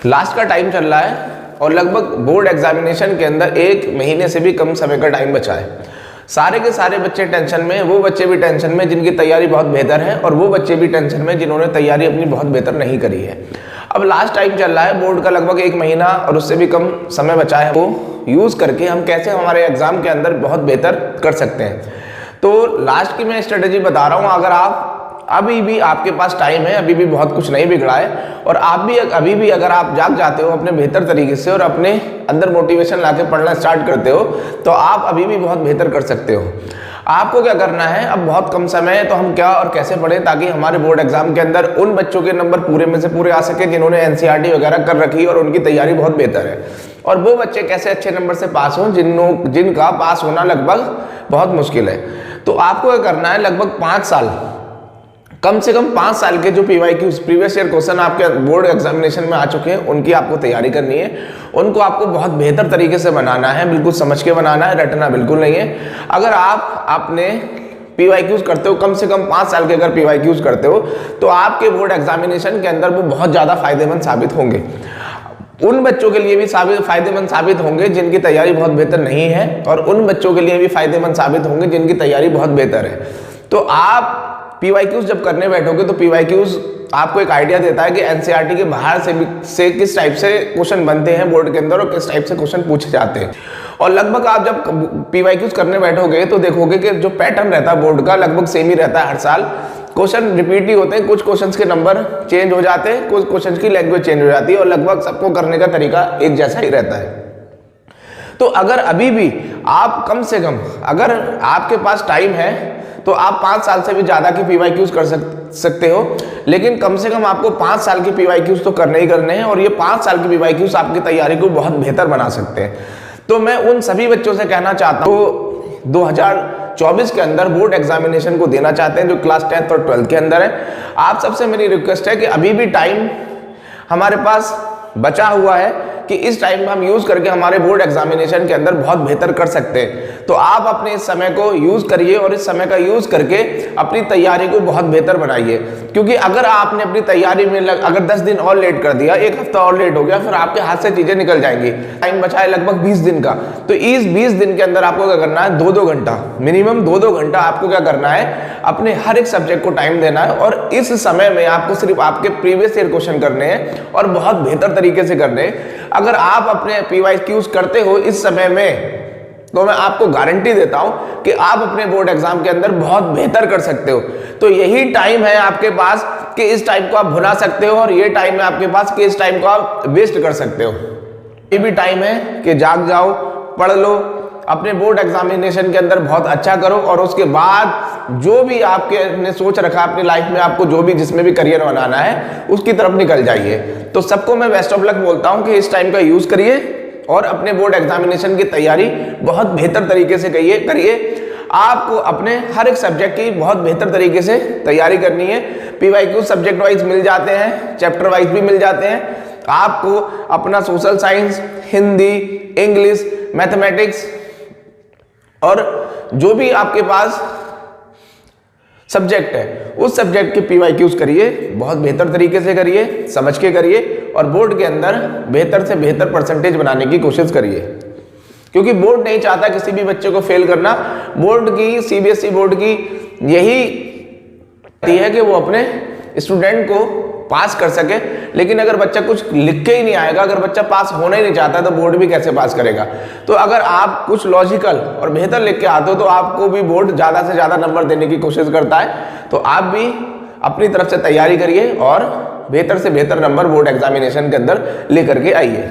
Last का time चल रहा है और लगभग बोर्ड एग्जामिनेशन के अंदर 1 महीने से भी कम समय का टाइम बचा है। सारे के सारे बच्चे टेंशन में, वो बच्चे भी टेंशन में जिनकी तैयारी बहुत बेहतर है और वो बच्चे भी टेंशन में जिन्होंने तैयारी अपनी बहुत बेहतर नहीं करी है। अब लास्ट टाइम चल रहा है बोर्ड का, लगभग 1 महीना और उससे भी कम समय बचा है। वो यूज़ करके हम कैसे हमारे एग्जाम के अंदर बहुत बेहतर कर सकते हैं। तो लास्ट की मैं स्ट्रेटेजी बता रहा हूँ। अगर आप अभी भी आपके पास टाइम है, अभी भी बहुत कुछ नहीं बिगड़ा है और आप भी अभी भी अगर आप जाग जाते हो अपने बेहतर तरीके से और अपने अंदर मोटिवेशन लाके पढ़ना स्टार्ट करते हो तो आप अभी भी बहुत बेहतर कर सकते हो। आपको क्या करना है, अब बहुत कम समय है तो हम क्या और कैसे पढ़ें ताकि हमारे बोर्ड एग्जाम के अंदर उन बच्चों के नंबर पूरे में से पूरे आ सके जिन्होंने एनसीईआरटी वगैरह कर रखी है और उनकी तैयारी बहुत बेहतर है, और वो बच्चे कैसे अच्छे नंबर से पास हों जिनका पास होना लगभग बहुत मुश्किल है। तो आपको क्या करना है, लगभग 5 साल, कम से कम 5 साल के जो PYQs प्रीवियस ईयर क्वेश्चन आपके बोर्ड एग्जामिनेशन में आ चुके हैं उनकी आपको तैयारी करनी है। उनको आपको बहुत बेहतर तरीके से बनाना है, बिल्कुल समझ के बनाना है, रटना बिल्कुल नहीं है। अगर आप आपने PYQs करते हो, कम से कम 5 साल के अगर PYQs करते हो तो आपके बोर्ड एग्जामिनेशन के अंदर वो बहुत ज़्यादा फायदेमंद साबित होंगे। उन बच्चों के लिए भी फायदेमंद साबित होंगे जिनकी तैयारी बहुत बेहतर नहीं है और उन बच्चों के लिए भी फायदेमंद साबित होंगे जिनकी तैयारी बहुत बेहतर है। तो आप PYQs जब करने बैठोगे तो PYQs आपको एक आइडिया देता है कि एनसीईआरटी के बाहर से किस टाइप से क्वेश्चन बनते हैं बोर्ड के अंदर और किस टाइप से क्वेश्चन पूछे जाते हैं। और लगभग आप जब PYQs करने बैठोगे तो देखोगे कि जो पैटर्न रहता है बोर्ड का लगभग सेम ही रहता है हर साल। क्वेश्चन रिपीट ही होते हैं, कुछ क्वेश्चंस के नंबर चेंज हो जाते हैं, कुछ क्वेश्चंस की लैंग्वेज चेंज हो जाती है और लगभग सबको करने का तरीका एक जैसा ही रहता है। तो अगर अभी भी आप कम से कम, अगर आपके पास टाइम है तो आप 5 साल से भी ज़्यादा की PYQs कर सकते हो, लेकिन कम से कम आपको 5 साल की PYQs तो करने ही करने हैं और ये 5 साल की PYQs आपकी तैयारी को बहुत बेहतर बना सकते हैं। तो मैं उन सभी बच्चों से कहना चाहता हूँ 2024 के अंदर बोर्ड एग्जामिनेशन को देना चाहते हैं जो क्लास 10th और 12th के अंदर है। आप सबसे मेरी रिक्वेस्ट है कि अभी भी टाइम हमारे पास बचा हुआ है कि इस टाइम में हम यूज करके हमारे बोर्ड एग्जामिनेशन के अंदर बहुत बेहतर कर सकते हैं। तो आप अपने इस समय को यूज करिए और इस समय का यूज करके अपनी तैयारी को बहुत बेहतर बनाइए, क्योंकि अगर आपने अपनी तैयारी में अगर 10 दिन और लेट कर दिया, 1 हफ्ता और लेट हो गया, फिर आपके हाथ से चीजें निकल जाएंगी। टाइम बचा है लगभग 20 दिन का, तो इस 20 दिन के अंदर आपको क्या करना है, 2-2 घंटा, मिनिमम 2-2 घंटा आपको क्या करना है, अपने हर एक सब्जेक्ट को टाइम देना है और इस समय में आपको सिर्फ आपके प्रीवियस ईयर क्वेश्चन करने हैं और बहुत बेहतर तरीके से करने हैं। अगर आप अपने PYQs करते हो इस समय में तो मैं आपको गारंटी देता हूं कि आप अपने बोर्ड एग्जाम के अंदर बहुत बेहतर कर सकते हो। तो यही टाइम है आपके पास कि इस टाइम को आप भुला सकते हो और ये टाइम है आपके पास कि इस टाइम को आप वेस्ट कर सकते हो। ये भी टाइम है कि जाग जाओ, पढ़ लो, अपने बोर्ड एग्जामिनेशन के अंदर बहुत अच्छा करो और उसके बाद जो भी आपके ने सोच रखा अपनी लाइफ में, आपको जो भी जिसमें भी करियर बनाना है उसकी तरफ निकल जाइए। तो सबको मैं बेस्ट ऑफ लक बोलता हूं कि इस टाइम का यूज करिए और अपने बोर्ड एग्जामिनेशन की तैयारी बहुत बेहतर तरीके से करिए। आपको अपने हर एक सब्जेक्ट की बहुत बेहतर तरीके से तैयारी करनी है। PYQ सब्जेक्ट वाइज मिल जाते हैं, चैप्टर वाइज भी मिल जाते हैं। आपको अपना social science, Hindi, English, mathematics और जो भी आपके पास सब्जेक्ट है उस सब्जेक्ट के PYQs करिए, बहुत बेहतर तरीके से करिए, समझ के करिए और बोर्ड के अंदर बेहतर से बेहतर परसेंटेज बनाने की कोशिश करिए, क्योंकि बोर्ड नहीं चाहता किसी भी बच्चे को फेल करना। बोर्ड की, CBSE बोर्ड की यही है कि वो अपने स्टूडेंट को पास कर सके, लेकिन अगर बच्चा कुछ लिख के ही नहीं आएगा, अगर बच्चा पास होना ही नहीं चाहता तो बोर्ड भी कैसे पास करेगा। तो अगर आप कुछ लॉजिकल और बेहतर लिख के आते हो तो आपको भी बोर्ड ज़्यादा से ज़्यादा नंबर देने की कोशिश करता है। तो आप भी अपनी तरफ से तैयारी करिए और बेहतर से बेहतर नंबर बोर्ड एग्जामिनेशन के अंदर लेकर के आइए।